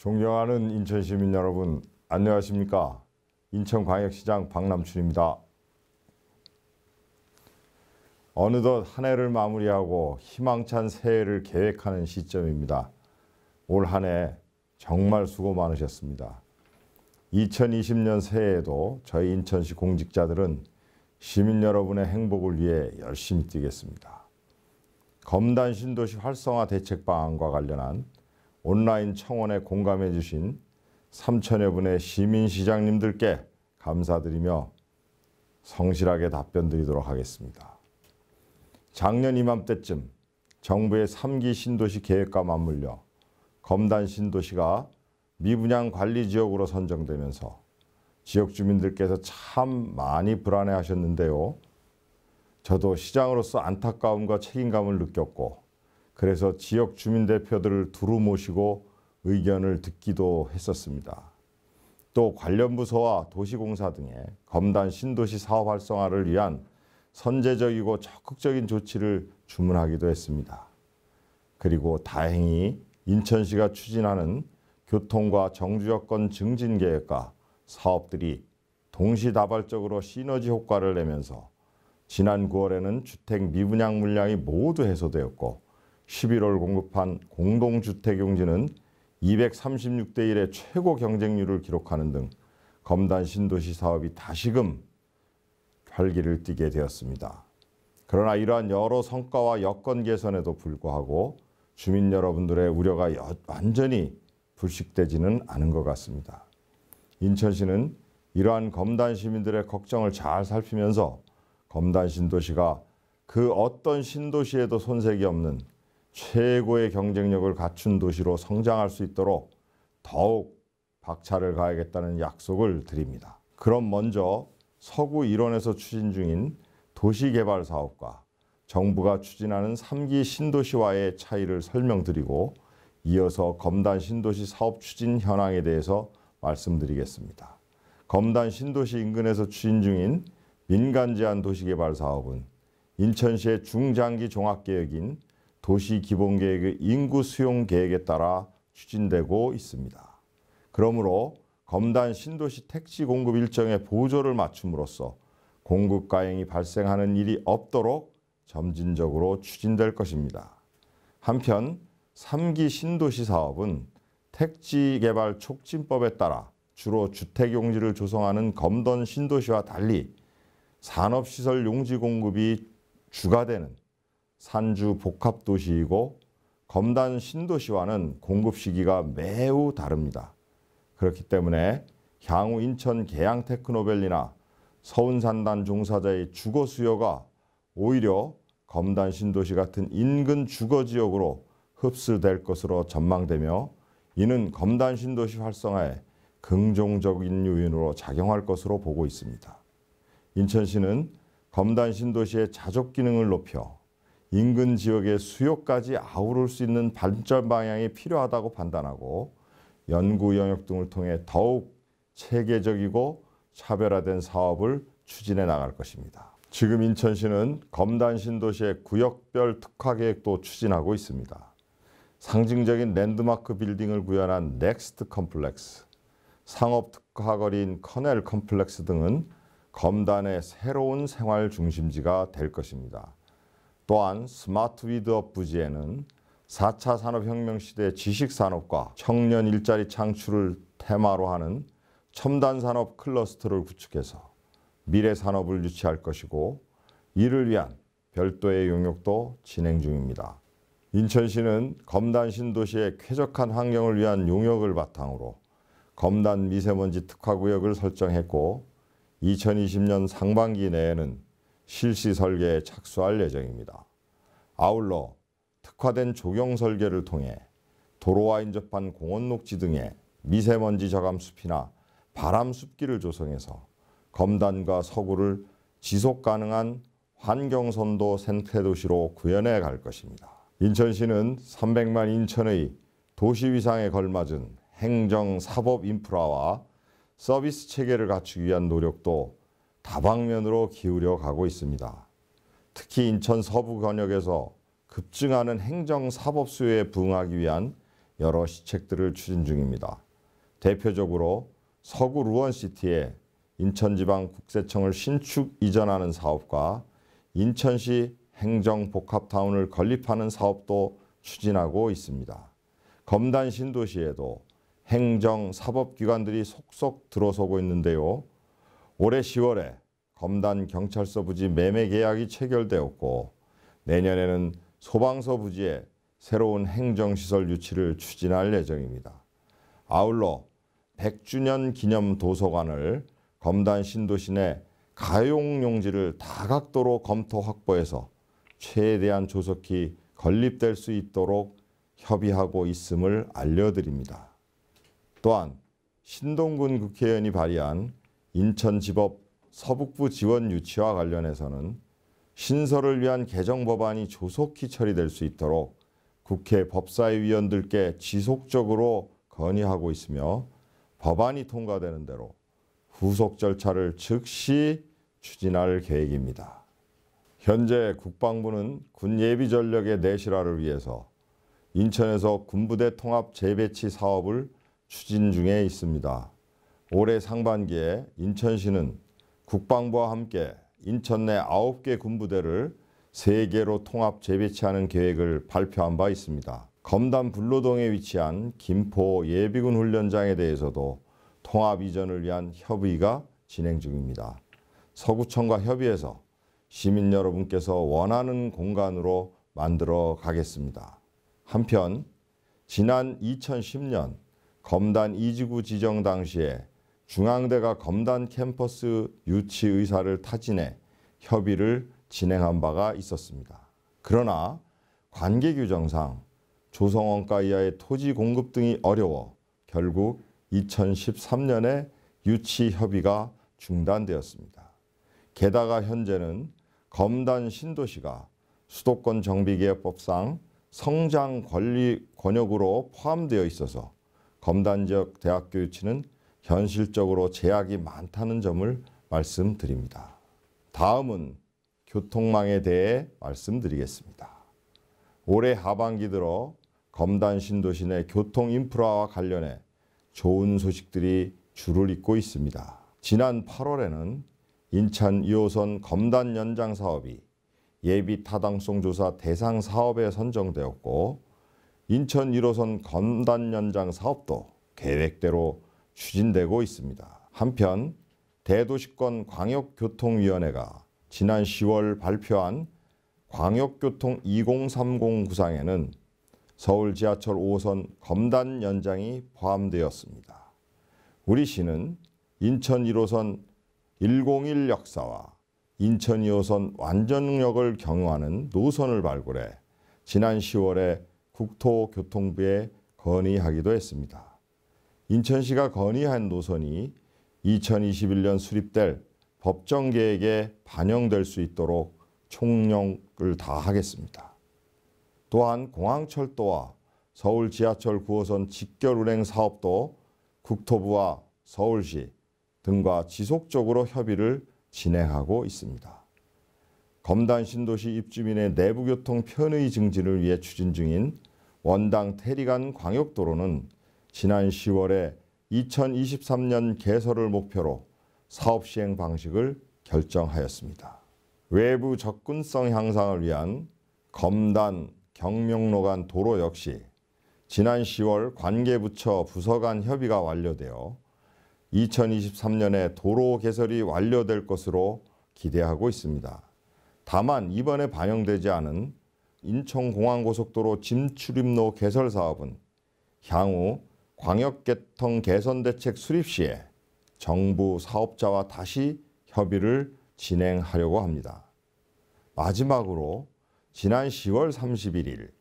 존경하는 인천 시민 여러분, 안녕하십니까? 인천광역시장 박남춘입니다. 어느덧 한 해를 마무리하고 희망찬 새해를 계획하는 시점입니다. 올 한 해 정말 수고 많으셨습니다. 2020년 새해에도 저희 인천시 공직자들은 시민 여러분의 행복을 위해 열심히 뛰겠습니다. 검단 신도시 활성화 대책 방안과 관련한 온라인 청원에 공감해 주신 3천여 분의 시민시장님들께 감사드리며 성실하게 답변 드리도록 하겠습니다. 작년 이맘때쯤 정부의 3기 신도시 계획과 맞물려 검단 신도시가 미분양 관리 지역으로 선정되면서 지역 주민들께서 참 많이 불안해하셨는데요. 저도 시장으로서 안타까움과 책임감을 느꼈고 그래서 지역 주민 대표들을 두루 모시고 의견을 듣기도 했었습니다. 또 관련 부서와 도시공사 등의 검단 신도시 사업 활성화를 위한 선제적이고 적극적인 조치를 주문하기도 했습니다. 그리고 다행히 인천시가 추진하는 교통과 정주여건 증진 계획과 사업들이 동시다발적으로 시너지 효과를 내면서 지난 9월에는 주택 미분양 물량이 모두 해소되었고 11월 공급한 공동주택 용지는 236대 1의 최고 경쟁률을 기록하는 등 검단 신도시 사업이 다시금 활기를 띠게 되었습니다. 그러나 이러한 여러 성과와 여건 개선에도 불구하고 주민 여러분들의 우려가 완전히 불식되지는 않은 것 같습니다. 인천시는 이러한 검단 시민들의 걱정을 잘 살피면서 검단 신도시가 그 어떤 신도시에도 손색이 없는 최고의 경쟁력을 갖춘 도시로 성장할 수 있도록 더욱 박차를 가하겠다는 약속을 드립니다. 그럼 먼저 서구 일원에서 추진 중인 도시개발 사업과 정부가 추진하는 3기 신도시와의 차이를 설명드리고 이어서 검단 신도시 사업 추진 현황에 대해서 말씀드리겠습니다. 검단 신도시 인근에서 추진 중인 민간 제한 도시개발 사업은 인천시의 중장기 종합계획인 도시기본계획의 인구 수용 계획에 따라 추진되고 있습니다. 그러므로 검단 신도시 택지 공급 일정에 보조를 맞춤으로써 공급 과잉이 발생하는 일이 없도록 점진적으로 추진될 것입니다. 한편 3기 신도시 사업은 택지개발 촉진법에 따라 주로 주택용지를 조성하는 검단 신도시와 달리 산업시설 용지 공급이 주가 되는 산주 복합도시이고 검단 신도시와는 공급 시기가 매우 다릅니다. 그렇기 때문에 향후 인천 계양 테크노밸리나 서운산단 종사자의 주거 수요가 오히려 검단 신도시 같은 인근 주거지역으로 흡수될 것으로 전망되며 이는 검단 신도시 활성화에 긍정적인 요인으로 작용할 것으로 보고 있습니다. 인천시는 검단 신도시의 자족 기능을 높여 인근 지역의 수요까지 아우를 수 있는 발전 방향이 필요하다고 판단하고 연구 영역 등을 통해 더욱 체계적이고 차별화된 사업을 추진해 나갈 것입니다. 지금 인천시는 검단 신도시의 구역별 특화 계획도 추진하고 있습니다. 상징적인 랜드마크 빌딩을 구현한 넥스트 컴플렉스, 상업 특화 거리인 커넬 컴플렉스 등은 검단의 새로운 생활 중심지가 될 것입니다. 또한 스마트 위드업 부지에는 4차 산업혁명 시대 지식산업과 청년 일자리 창출을 테마로 하는 첨단산업 클러스터를 구축해서 미래산업을 유치할 것이고 이를 위한 별도의 용역도 진행 중입니다. 인천시는 검단 신도시의 쾌적한 환경을 위한 용역을 바탕으로 검단 미세먼지 특화구역을 설정했고 2020년 상반기 내에는 실시 설계에 착수할 예정입니다. 아울러 특화된 조경 설계를 통해 도로와 인접한 공원 녹지 등의 미세먼지 저감 숲이나 바람 숲길을 조성해서 검단과 서구를 지속 가능한 환경선도 생태도시로 구현해 갈 것입니다. 인천시는 300만 인천의 도시 위상에 걸맞은 행정, 사법 인프라와 서비스 체계를 갖추기 위한 노력도 다방면으로 기울여 가고 있습니다. 특히 인천 서부 권역에서 급증하는 행정, 사법 수요에 부응하기 위한 여러 시책들을 추진 중입니다. 대표적으로 서구 루원시티에 인천지방국세청을 신축 이전하는 사업과 인천시 행정복합타운을 건립하는 사업도 추진하고 있습니다. 검단 신도시에도 행정, 사법기관들이 속속 들어서고 있는데요. 올해 10월에 검단 경찰서 부지 매매 계약이 체결되었고 내년에는 소방서 부지에 새로운 행정시설 유치를 추진할 예정입니다. 아울러 100주년 기념 도서관을 검단 신도시 내 가용용지를 다각도로 검토 확보해서 최대한 조속히 건립될 수 있도록 협의하고 있음을 알려드립니다. 또한 신동근 국회의원이 발의한 인천지법 서북부 지원 유치와 관련해서는 신설을 위한 개정 법안이 조속히 처리될 수 있도록 국회 법사위 위원들께 지속적으로 건의하고 있으며 법안이 통과되는 대로 후속 절차를 즉시 추진할 계획입니다. 현재 국방부는 군 예비 전력의 내실화를 위해서 인천에서 군부대 통합 재배치 사업을 추진 중에 있습니다. 올해 상반기에 인천시는 국방부와 함께 인천 내 9개 군부대를 3개로 통합 재배치하는 계획을 발표한 바 있습니다. 검단 불로동에 위치한 김포 예비군 훈련장에 대해서도 통합 이전을 위한 협의가 진행 중입니다. 서구청과 협의해서 시민 여러분께서 원하는 공간으로 만들어 가겠습니다. 한편 지난 2010년 검단 2지구 지정 당시에 중앙대가 검단 캠퍼스 유치 의사를 타진해 협의를 진행한 바가 있었습니다. 그러나 관계 규정상 조성원가 이하의 토지 공급 등이 어려워 결국 2013년에 유치 협의가 중단되었습니다. 게다가 현재는 검단 신도시가 수도권 정비계획법상 성장 권리 권역으로 포함되어 있어서 검단 지역 대학교 유치는 현실적으로 제약이 많다는 점을 말씀드립니다. 다음은 교통망에 대해 말씀드리겠습니다. 올해 하반기 들어 검단 신도시 내 교통 인프라와 관련해 좋은 소식들이 줄을 잇고 있습니다. 지난 8월에는 인천 2호선 검단 연장 사업이 예비 타당성 조사 대상 사업에 선정되었고 인천 1호선 검단 연장 사업도 계획대로 추진되고 있습니다. 한편 대도시권 광역교통위원회가 지난 10월 발표한 광역교통 2030 구상에는 서울 지하철 5호선 검단 연장이 포함되었습니다. 우리 시는 인천 1호선 101 역사와 인천 2호선 완전역을 경유하는 노선을 발굴해 지난 10월에 국토교통부에 건의하기도 했습니다. 인천시가 건의한 노선이 2021년 수립될 법정계획에 반영될 수 있도록 총력을 다하겠습니다. 또한 공항철도와 서울 지하철 9호선 직결 운행 사업도 국토부와 서울시 등과 지속적으로 협의를 진행하고 있습니다. 검단 신도시 입주민의 내부교통 편의 증진을 위해 추진 중인 원당 태리간 광역도로는 지난 10월에 2023년 개설을 목표로 사업 시행 방식을 결정하였습니다. 외부 접근성 향상을 위한 검단 경명로 간 도로 역시 지난 10월 관계부처 부서 간 협의가 완료되어 2023년에 도로 개설이 완료될 것으로 기대하고 있습니다. 다만 이번에 반영되지 않은 인천공항고속도로 짐출입로 개설 사업은 향후 광역교통 개선대책 수립 시에 정부 사업자와 다시 협의를 진행하려고 합니다. 마지막으로 지난 10월 31일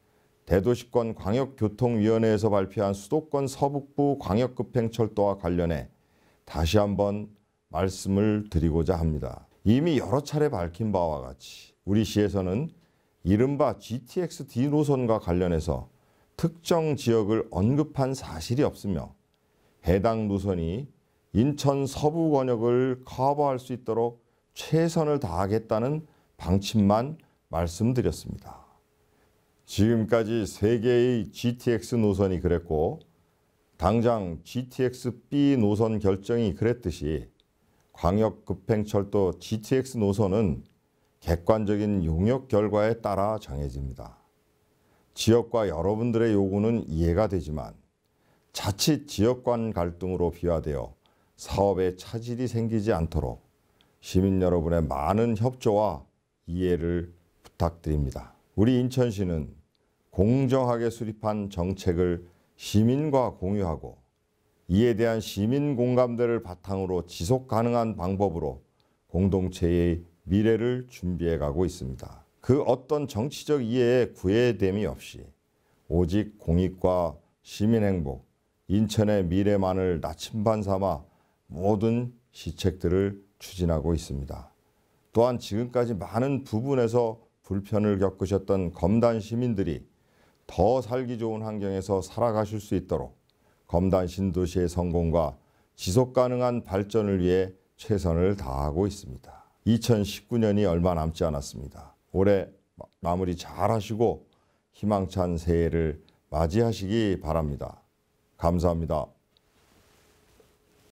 대도시권 광역교통위원회에서 발표한 수도권 서북부 광역급행철도와 관련해 다시 한번 말씀을 드리고자 합니다. 이미 여러 차례 밝힌 바와 같이 우리 시에서는 이른바 GTX-D 노선과 관련해서 특정 지역을 언급한 사실이 없으며 해당 노선이 인천 서부 권역을 커버할 수 있도록 최선을 다하겠다는 방침만 말씀드렸습니다. 지금까지 세 개의 GTX 노선이 그랬고 당장 GTX-B 노선 결정이 그랬듯이 광역급행철도 GTX 노선은 객관적인 용역 결과에 따라 정해집니다. 지역과 여러분들의 요구는 이해가 되지만 자칫 지역 간 갈등으로 비화되어 사업에 차질이 생기지 않도록 시민 여러분의 많은 협조와 이해를 부탁드립니다. 우리 인천시는 공정하게 수립한 정책을 시민과 공유하고 이에 대한 시민 공감대를 바탕으로 지속 가능한 방법으로 공동체의 미래를 준비해 가고 있습니다. 그 어떤 정치적 이해에 구애됨이 없이 오직 공익과 시민 행복, 인천의 미래만을 나침반 삼아 모든 시책들을 추진하고 있습니다. 또한 지금까지 많은 부분에서 불편을 겪으셨던 검단 시민들이 더 살기 좋은 환경에서 살아가실 수 있도록 검단 신도시의 성공과 지속 가능한 발전을 위해 최선을 다하고 있습니다. 2019년이 얼마 남지 않았습니다. 올해 마무리 잘 하시고 희망찬 새해를 맞이하시기 바랍니다. 감사합니다.